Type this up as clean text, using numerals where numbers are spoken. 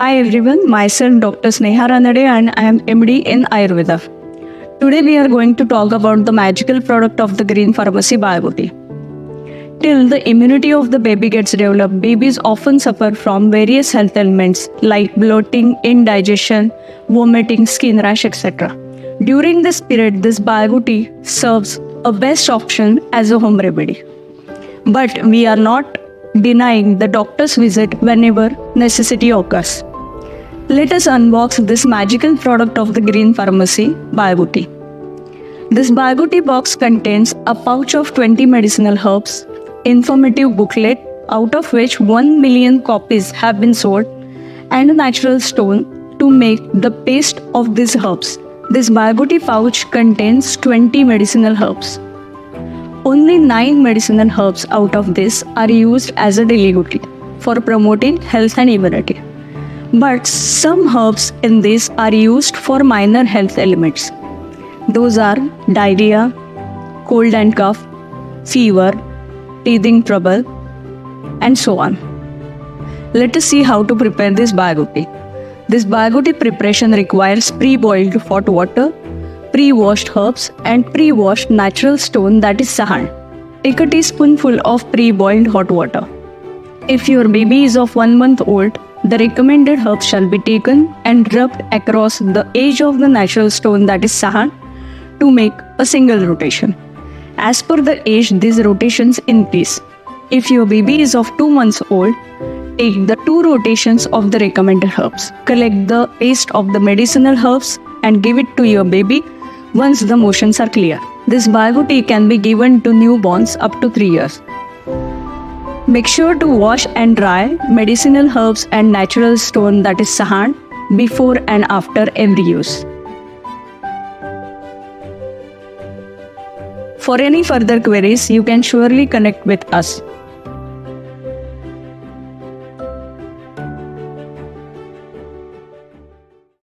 Hi everyone, myself Dr. Sneha Ranade and I am MD in Ayurveda. Today we are going to talk about the magical product of the green pharmacy Balguti. Till the immunity of the baby gets developed, babies often suffer from various health ailments like bloating, indigestion, vomiting, skin rash, etc. During this period, this Balguti serves a best option as a home remedy. But we are not denying the doctor's visit whenever necessity occurs. Let us unbox this magical product of the green pharmacy, Balguti. This Balguti box contains a pouch of 20 medicinal herbs, informative booklet out of which 1 million copies have been sold, and a natural stone to make the paste of these herbs. This Balguti pouch contains 20 medicinal herbs. Only 9 medicinal herbs out of this are used as a daily routine for promoting health and immunity. But some herbs in this are used for minor health ailments. Those are diarrhea, cold and cough, fever, teething trouble, and so on. Let us see how to prepare this Balguti. This Balguti preparation requires pre-boiled hot water, pre-washed herbs and pre-washed natural stone, that is sahan. Take a teaspoonful of pre-boiled hot water. If your baby is of 1 month old, the recommended herbs shall be taken and rubbed across the edge of the natural stone, that is sahan, to make a single rotation. As per the age, these rotations increase. If your baby is of 2 months old, take the 2 rotations of the recommended herbs. Collect the paste of the medicinal herbs and give it to your baby once the motions are clear. This Balguti can be given to newborns up to 3 years. Make sure to wash and dry medicinal herbs and natural stone, that is sahan, before and after every use. For any further queries, you can surely connect with us.